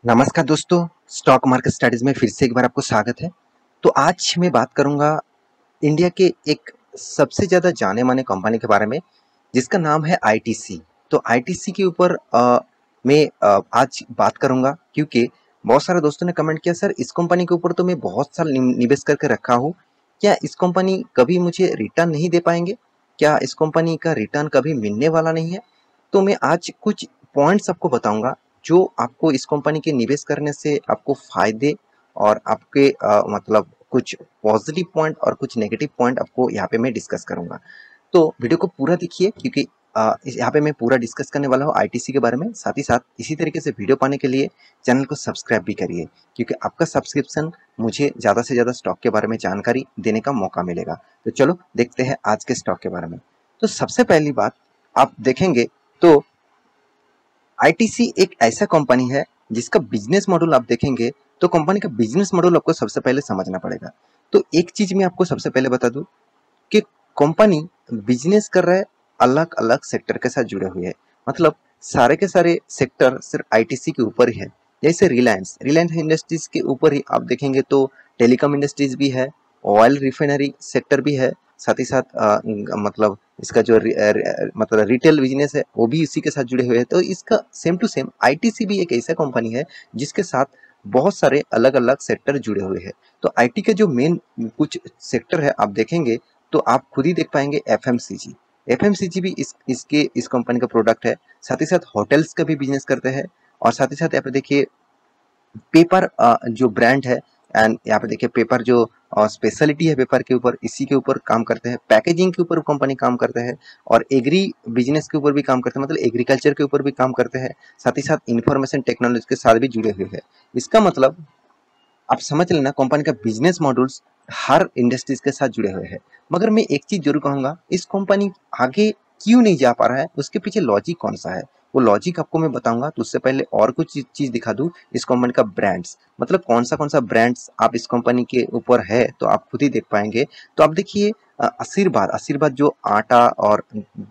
नमस्कार दोस्तों, stock market studies में फिर से एक बार आपको स्वागत है। तो आज मैं बात करूंगा इंडिया के एक सबसे ज़्यादा जाने-माने कंपनी के बारे में, जिसका नाम है आईटीसी। तो आईटीसी के ऊपर मैं आज बात करूंगा क्योंकि बहुत सारे दोस्तों ने कमेंट किया, सर इस कंपनी के ऊपर तो मैं बहुत साल निवेश करके रखा हूँ, क्या इस कंपनी कभी मुझे रिटर्न नहीं दे पाएंगे? क्या इस कंपनी का रिटर्न कभी मिलने वाला नहीं है? तो मैं आज कुछ पॉइंट्स आपको बताऊंगा जो आपको इस कंपनी के निवेश करने से आपको फायदे और आपके मतलब कुछ पॉजिटिव पॉइंट और कुछ नेगेटिव पॉइंट आपको यहाँ पे मैं डिस्कस करूंगा। तो वीडियो को पूरा देखिए क्योंकि यहाँ पे मैं पूरा डिस्कस करने वाला हूँ आईटीसी के बारे में। साथ ही साथ इसी तरीके से वीडियो पाने के लिए चैनल को सब्सक्राइब भी करिए, क्योंकि आपका सब्सक्रिप्शन मुझे ज़्यादा से ज़्यादा स्टॉक के बारे में जानकारी देने का मौका मिलेगा। तो चलो देखते हैं आज के स्टॉक के बारे में। तो सबसे पहली बात आप देखेंगे तो आईटीसी एक ऐसा कंपनी है जिसका बिजनेस मॉडल आप देखेंगे तो कंपनी का बिजनेस मॉडल आपको सबसे पहले समझना पड़ेगा। तो एक चीज मैं आपको सबसे पहले बता दूं कि कंपनी बिजनेस कर रहा है, अलग अलग सेक्टर के साथ जुड़े हुए है। मतलब सारे के सारे सेक्टर सिर्फ आईटीसी के ऊपर ही है। जैसे रिलायंस रिलायंस इंडस्ट्रीज के ऊपर ही आप देखेंगे तो टेलीकॉम इंडस्ट्रीज भी है, ऑयल रिफाइनरी सेक्टर भी है, साथ ही साथ मतलब इसका जो मतलब रिटेल बिजनेस है वो भी इसी के साथ जुड़े हुए हैं। तो इसका सेम टू सेम आईटीसी भी एक ऐसा कंपनी है जिसके साथ बहुत सारे अलग अलग सेक्टर जुड़े हुए हैं। तो आईटी के जो मेन कुछ सेक्टर है आप देखेंगे तो आप खुद ही देख पाएंगे एफएमसीजी। एफएमसीजी भी इस कंपनी का प्रोडक्ट है। साथ ही साथ होटल्स का भी बिजनेस करते हैं। और साथ ही साथ यहाँ पे देखिए पेपर जो ब्रांड है, एंड यहाँ पे देखिए पेपर जो स्पेशलिटी है पेपर के ऊपर, इसी के ऊपर काम करते हैं। पैकेजिंग के ऊपर कंपनी काम करते हैं और एग्री बिजनेस के ऊपर भी काम करते हैं, मतलब एग्रीकल्चर के ऊपर भी काम करते हैं। साथ ही साथ इंफॉर्मेशन टेक्नोलॉजी के साथ भी जुड़े हुए हैं। इसका मतलब आप समझ लेना कंपनी का बिजनेस मॉडल्स हर इंडस्ट्रीज के साथ जुड़े हुए हैं। मगर मैं एक चीज जरूर कहूंगा, इस कंपनी आगे क्यों नहीं जा पा रहा है, उसके पीछे लॉजिक कौन सा है वो लॉजिक आपको मैं बताऊंगा। तो उससे पहले और कुछ चीज दिखा दूं, इस कंपनी का ब्रांड्स, मतलब कौन सा ब्रांड्स आप इस कंपनी के ऊपर है तो आप खुद ही देख पाएंगे। तो आप देखिए आशीर्वाद आशीर्वाद जो आटा और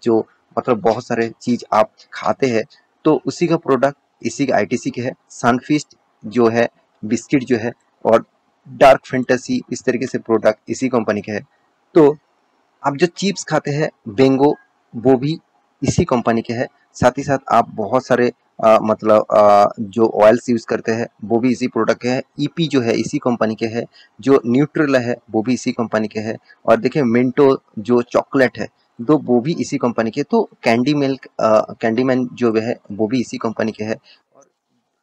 जो मतलब बहुत सारे चीज आप खाते हैं तो उसी का प्रोडक्ट इसी का आईटीसी के है। सनफीस्ट जो है बिस्किट जो है, और डार्क फैंटेसी इस तरीके से प्रोडक्ट इसी कंपनी के है। तो आप जो चिप्स खाते हैं बेंगो, वो भी इसी कंपनी के है। साथ ही साथ आप बहुत सारे मतलब जो ऑयल्स यूज करते हैं वो भी इसी प्रोडक्ट के है। ईपी जो है इसी कंपनी के है। जो न्यूट्रेला है वो भी इसी कंपनी के है। और देखिए मिंटो जो चॉकलेट है तो वो भी इसी कंपनी के। तो कैंडी मिल्क कैंडीमैन जो है वो भी इसी कंपनी के है। और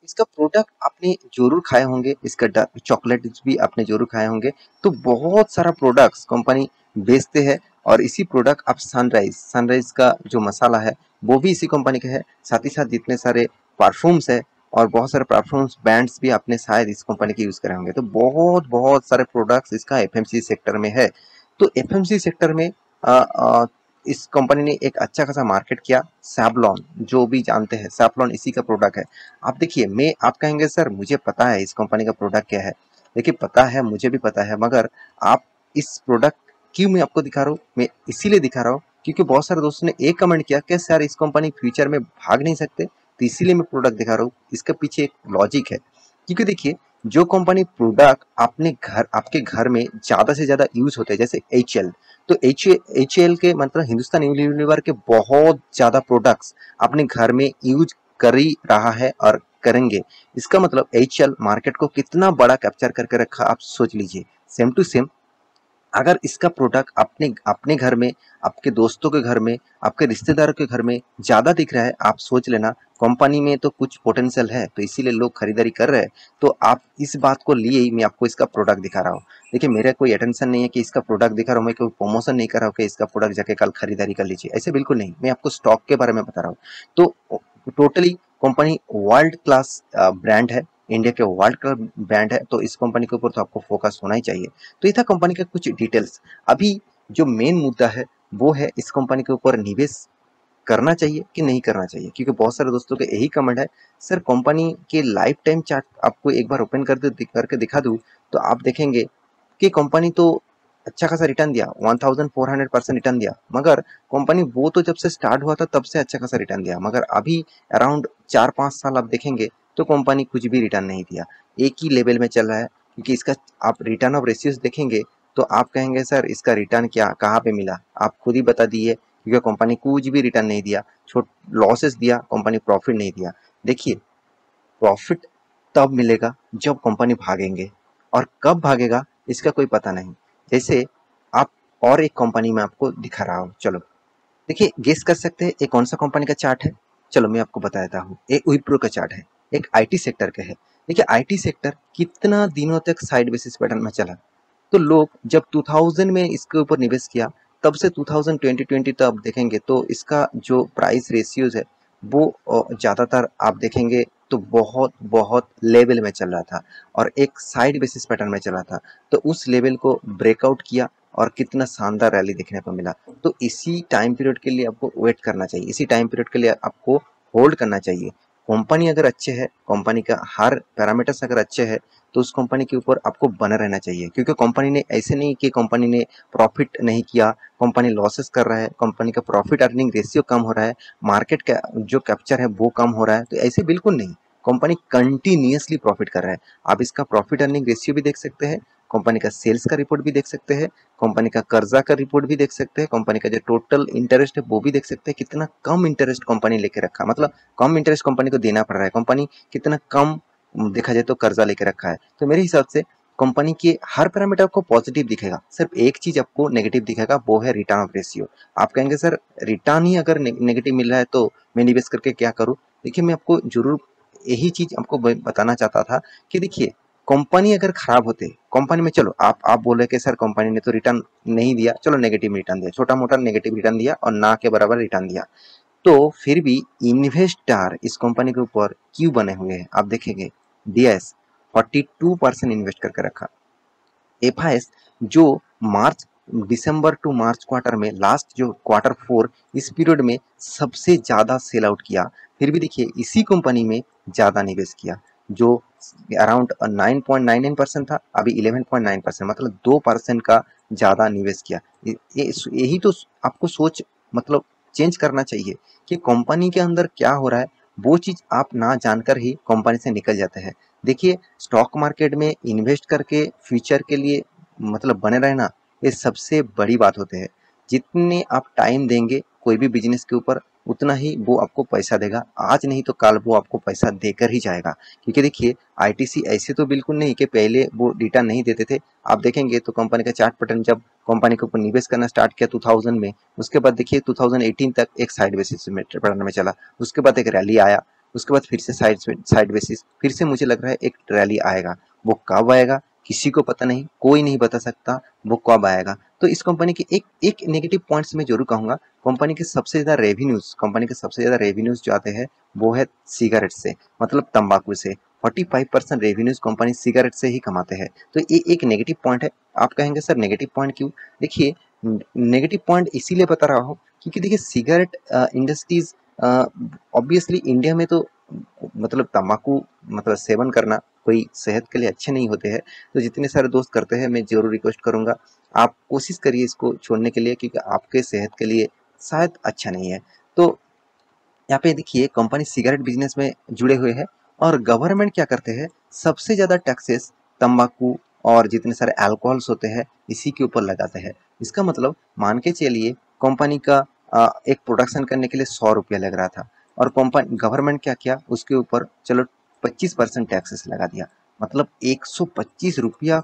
इसका प्रोडक्ट आपने जरूर खाए होंगे, इसका चॉकलेट भी आपने जरूर खाए होंगे। तो बहुत सारा प्रोडक्ट्स कंपनी बेचते हैं। और इसी प्रोडक्ट आप सनराइज सनराइज का जो मसाला है वो भी इसी कंपनी का है। साथ ही साथ जितने सारे परफ्यूम्स है और बहुत सारे परफ्यूम्स ब्रांड्स भी आपने शायद इस कंपनी के यूज करे होंगे। तो बहुत बहुत सारे प्रोडक्ट्स इसका एफएमसी सेक्टर में है। तो एफएमसी सेक्टर में इस कंपनी ने एक अच्छा खासा मार्केट किया। सैवलॉन जो भी जानते हैं, सैवलॉन इसी का प्रोडक्ट है। आप देखिए, मैं आप कहेंगे सर मुझे पता है इस कंपनी का प्रोडक्ट क्या है। देखिए पता है, मुझे भी पता है, मगर आप इस प्रोडक्ट क्यों मैं आपको दिखा रहा हूँ, मैं इसीलिए दिखा रहा हूँ क्योंकि बहुत सारे दोस्तों ने एक कमेंट किया कि सर इस कंपनी फ्यूचर में भाग नहीं सकते, तो इसीलिए मैं प्रोडक्ट दिखा रहा हूँ। इसके पीछे एक लॉजिक है। क्योंकि देखिए जो कंपनी प्रोडक्ट अपने घर आपके घर में ज्यादा से ज्यादा यूज होते हैं, जैसे एच एल, तो एच एल के मतलब हिंदुस्तान यूनिलीवर के बहुत ज्यादा प्रोडक्ट्स अपने घर में यूज कर ही रहा है और करेंगे। इसका मतलब एचएल मार्केट को कितना बड़ा कैप्चर करके रखा आप सोच लीजिए। सेम टू सेम अगर इसका प्रोडक्ट अपने अपने घर में, आपके दोस्तों के घर में, आपके रिश्तेदारों के घर में ज्यादा दिख रहा है, आप सोच लेना कंपनी में तो कुछ पोटेंशियल है, तो इसीलिए लोग खरीदारी कर रहे हैं। तो आप इस बात को लिए ही मैं आपको इसका प्रोडक्ट दिखा रहा हूँ। देखिए मेरा कोई अटेंशन नहीं है कि इसका प्रोडक्ट दिखा रहा हूँ, मैं कोई प्रमोशन नहीं कर रहा हूँ कि इसका प्रोडक्ट जाके कल खरीदारी कर लीजिए, ऐसे बिल्कुल नहीं। मैं आपको स्टॉक के बारे में बता रहा हूँ। तो totally company world class brand है, इंडिया के वर्ल्ड क्लास ब्रांड है, तो इस कंपनी के ऊपर तो आपको फोकस होना ही चाहिए। तो ये था कंपनी का कुछ डिटेल्स। अभी जो मेन मुद्दा है वो है इस कंपनी के ऊपर निवेश करना चाहिए कि नहीं करना चाहिए, क्योंकि बहुत सारे दोस्तों के यही कमेंट है, सर कंपनी के लाइफ टाइम चार्ट आपको एक बार ओपन करके दिखा दूं तो आप देखेंगे कि कंपनी तो अच्छा खासा रिटर्न दिया, 1400% रिटर्न दिया। मगर कंपनी वो तो जब से स्टार्ट हुआ था तब से अच्छा खासा रिटर्न दिया, मगर अभी अराउंड 4-5 साल आप देखेंगे तो कंपनी कुछ भी रिटर्न नहीं दिया, एक ही लेवल में चल रहा है। क्योंकि इसका आप रिटर्न ऑफ रेशियोज देखेंगे तो आप कहेंगे सर इसका रिटर्न क्या कहाँ पे मिला, आप खुद ही बता दिए, क्योंकि कंपनी कुछ भी रिटर्न नहीं दिया, छोट लॉसेस दिया, कंपनी प्रॉफिट नहीं दिया। देखिए प्रॉफिट तब मिलेगा जब कंपनी भागेंगे, और कब भागेगा इसका कोई पता नहीं। जैसे आप और एक कंपनी में आपको दिखा रहा हूँ, चलो देखिए गेस कर सकते हैं ये कौन सा कंपनी का चार्ट है। चलो मैं आपको बताता हूँ, एक विप्रो का चार्ट है, एक आईटी सेक्टर का है। देखिए आईटी सेक्टर कितना दिनों तक साइड बेसिस पैटर्न में चला, तो लोग जब 2000 में इसके ऊपर निवेश किया, तब से 2020 तक देखेंगे तो इसका जो प्राइस रेशियोज है वो ज़्यादातर आप देखेंगे तो बहुत बहुत लेवल में चल रहा था, और एक साइड बेसिस पैटर्न में चला था। तो उस लेवल को ब्रेकआउट किया और कितना शानदार रैली देखने को मिला। तो इसी टाइम पीरियड के लिए आपको वेट करना चाहिए, इसी टाइम पीरियड के लिए आपको होल्ड करना चाहिए। कंपनी अगर अच्छे है, कंपनी का हर पैरामीटर्स अगर अच्छे है, तो उस कंपनी के ऊपर आपको बना रहना चाहिए। क्योंकि कंपनी ने ऐसे नहीं कि कंपनी ने प्रॉफिट नहीं किया, कंपनी लॉसेस कर रहा है, कंपनी का प्रॉफिट अर्निंग रेशियो कम हो रहा है, मार्केट का जो कैप्चर है वो कम हो रहा है, तो ऐसे बिल्कुल नहीं। कंपनी कंटिन्यूअसली प्रॉफिट कर रहा है। आप इसका प्रॉफिट अर्निंग रेशियो भी देख सकते हैं, कंपनी का सेल्स का रिपोर्ट भी देख सकते हैं, कंपनी का कर्जा का रिपोर्ट भी देख सकते हैं, कंपनी का जो टोटल इंटरेस्ट है वो भी देख सकते हैं, कितना कम इंटरेस्ट कंपनी लेके रखा, मतलब कम इंटरेस्ट कंपनी को देना पड़ रहा है, कंपनी कितना कम देखा जाए तो कर्जा लेके रखा है। तो मेरे हिसाब से कंपनी के हर पैरामीटर आपको पॉजिटिव दिखेगा, सिर्फ एक चीज आपको नेगेटिव दिखेगा, वो है रिटर्न ऑफ रेशियो। आप कहेंगे सर रिटर्न ही अगर नेगेटिव मिल रहा है तो मैं निवेश करके क्या करूं। देखिए मैं आपको जरूर यही चीज आपको बताना चाहता था कि देखिए कंपनी अगर खराब होते, कंपनी में चलो आप बोले कि सर कंपनी ने तो रिटर्न नहीं दिया, चलो नेगेटिव रिटर्न दिया, छोटा मोटा नेगेटिव रिटर्न दिया और ना के बराबर रिटर्न दिया, तो फिर भी इन्वेस्टर इस कंपनी के ऊपर क्यों बने हुए हैं आप देखेंगे। डीएस 42% इन्वेस्ट करके रखा, एफआईएस जो मार्च दिसंबर टू मार्च क्वार्टर में लास्ट जो क्वार्टर 4 इस पीरियड में सबसे ज्यादा सेल आउट किया, फिर भी देखिए इसी कंपनी में ज्यादा निवेश किया, जो अराउंड 9.99% था, अभी 11.9%, मतलब 2% का ज्यादा निवेश किया। यही तो आपको सोच मतलब चेंज करना चाहिए कि कंपनी के अंदर क्या हो रहा है, वो चीज आप ना जानकर ही कंपनी से निकल जाते हैं। देखिए स्टॉक मार्केट में इन्वेस्ट करके फ्यूचर के लिए मतलब बने रहना ये सबसे बड़ी बात होते हैं। जितने आप टाइम देंगे कोई भी बिजनेस के ऊपर, उतना ही वो आपको पैसा देगा, आज नहीं तो कल वो आपको पैसा देकर ही जाएगा। क्योंकि देखिए आईटीसी ऐसे तो बिल्कुल नहीं कि पहले वो रिटर्न नहीं देते थे। आप देखेंगे तो कंपनी का चार्ट पैटर्न जब कंपनी के ऊपर निवेश करना स्टार्ट किया 2000 में, उसके बाद देखिए 2018 तक एक साइड बेसिस में पैटर्न में चला, उसके बाद एक रैली आया, उसके बाद फिर से साइड बेसिस, फिर से मुझे लग रहा है एक रैली आएगा। वो कब आएगा किसी को पता नहीं, कोई नहीं बता सकता वो कब आएगा। तो इस कंपनी के एक एक नेगेटिव पॉइंट्स में जरूर कहूंगा, कंपनी के सबसे ज्यादा रेवेन्यूज, कंपनी के सबसे ज्यादा रेवेन्यूज जो आते हैं वो है सिगरेट से, मतलब तंबाकू से। 45% रेवेन्यूज कंपनी सिगरेट से ही कमाते हैं। तो ये एक नेगेटिव पॉइंट है। आप कहेंगे सर नेगेटिव पॉइंट क्यों, देखिए नेगेटिव पॉइंट इसीलिए बता रहा हूँ क्योंकि देखिए सिगरेट इंडस्ट्रीज ऑब्वियसली इंडिया में तो मतलब तंबाकू मतलब सेवन करना कोई सेहत के लिए अच्छे नहीं होते हैं। तो जितने सारे दोस्त करते हैं मैं जरूर रिक्वेस्ट करूंगा आप कोशिश करिए इसको छोड़ने के लिए, क्योंकि आपके सेहत के लिए शायद अच्छा नहीं है। तो यहाँ पे देखिए कंपनी सिगरेट बिजनेस में जुड़े हुए हैं, और गवर्नमेंट क्या करते हैं सबसे ज्यादा टैक्सेस तंबाकू और जितने सारे अल्कोहल्स होते हैं इसी के ऊपर लगाते हैं। इसका मतलब मान के चलिए कंपनी का एक प्रोडक्शन करने के लिए 100 रुपया लग रहा था, और कंपनी गवर्नमेंट क्या किया उसके ऊपर चलो 25% टैक्सेस लगा दिया, मतलब 125 रुपया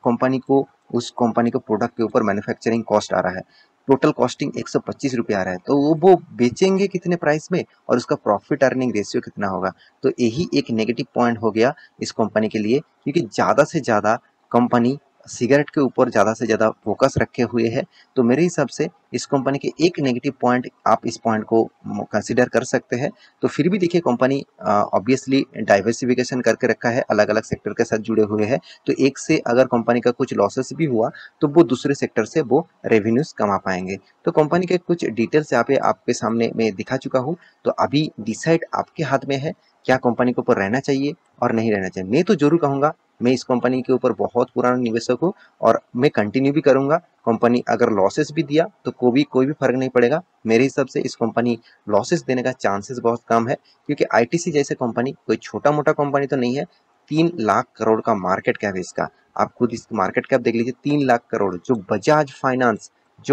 कंपनी को उस कंपनी को प्रोडक्ट के ऊपर मैन्युफैक्चरिंग कॉस्ट आ रहा है। टोटल कॉस्टिंग 125 रुपया आ रहा है, तो वो बेचेंगे कितने प्राइस में और उसका प्रॉफिट अर्निंग रेशियो कितना होगा। तो यही एक नेगेटिव पॉइंट हो गया इस कंपनी के लिए, क्योंकि ज़्यादा से ज़्यादा कंपनी सिगरेट के ऊपर ज़्यादा से ज़्यादा फोकस रखे हुए है। तो मेरे हिसाब से इस कंपनी के एक नेगेटिव पॉइंट आप इस पॉइंट को कंसिडर कर सकते हैं। तो फिर भी देखिए कंपनी ऑब्वियसली डाइवर्सिफिकेशन करके रखा है, अलग अलग सेक्टर के साथ जुड़े हुए हैं। तो एक से अगर कंपनी का कुछ लॉसेस भी हुआ तो वो दूसरे सेक्टर से वो रेवेन्यूज कमा पाएंगे। तो कंपनी के कुछ डिटेल्स यहाँ पे आपके सामने मैं दिखा चुका हूँ। तो अभी डिसाइड आपके हाथ में है क्या कंपनी के ऊपर रहना चाहिए और नहीं रहना चाहिए। मैं तो जरूर कहूँगा मैं इस कंपनी के ऊपर बहुत पुराना निवेशक हूँ और मैं कंटिन्यू भी करूंगा। कंपनी अगर लॉसेस भी दिया तो कोई भी फर्क नहीं पड़ेगा। मेरे हिसाब से इस कंपनी लॉसेस देने का चांसेस बहुत कम है, क्योंकि आईटीसी जैसे कंपनी कोई छोटा मोटा कंपनी तो नहीं है। 3 लाख करोड़ का मार्केट कैप है इसका। आप खुद इस मार्केट कैप देख लीजिए, 3 लाख करोड़, जो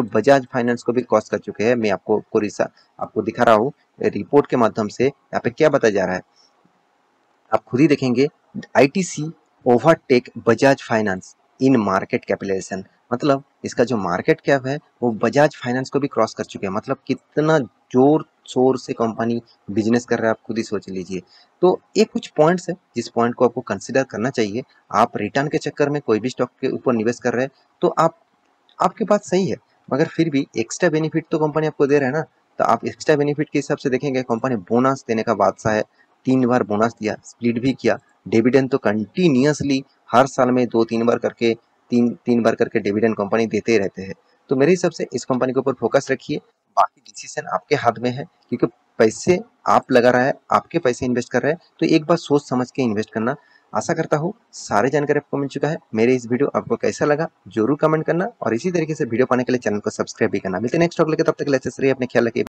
बजाज फाइनेंस को भी क्रॉस कर चुके हैं। मैं आपको दिखा रहा हूँ रिपोर्ट के माध्यम से, यहाँ पे क्या बताया जा रहा है आप खुद ही देखेंगे। ITC overtake Bajaj finance in market capitalization, मतलब इसका जो मार्केट कैप है वो बजाज फाइनेंस को भी क्रॉस कर चुके हैं। मतलब कितना जोर शोर से कंपनी बिजनेस कर रहा है, आप खुद ही सोच लीजिए। तो ये कुछ पॉइंट्स है जिस पॉइंट को आपको कंसिडर करना चाहिए। आप रिटर्न के चक्कर में कोई भी स्टॉक के ऊपर निवेश कर रहे हैं तो आपके पास सही है, मगर फिर भी एक्स्ट्रा बेनिफिट तो कंपनी आपको दे रहा है ना। तो आप एक्स्ट्रा बेनिफिट के हिसाब से देखेंगे, कंपनी बोनस देने का बादशाह है। 3 बार बोनस दिया, स्प्लिट भी किया, डिविडेंड तो कंटिन्यूअसली हर साल में 2-3 बार करके, तीन बार करके डिविडेंड कंपनी देते ही रहते हैं। तो मेरे हिसाब से इस कंपनी के ऊपर फोकस रखिए। बाकी डिसीजन आपके हाथ में है, क्योंकि पैसे आप लगा रहा है, आपके पैसे इन्वेस्ट कर रहे हैं, तो एक बार सोच समझ के इन्वेस्ट करना। आशा करता हूँ सारी जानकारी आपको मिल चुका है। मेरे इस वीडियो आपको कैसा लगा जरूर कमेंट करना, और इसी तरीके से वीडियो पाने के लिए चैनल को सब्सक्राइब भी करना। मिलते हैं नेक्स्ट टॉक लेके, तब तक के लिए अच्छे से रहिए, अपने ख्याल रखिए।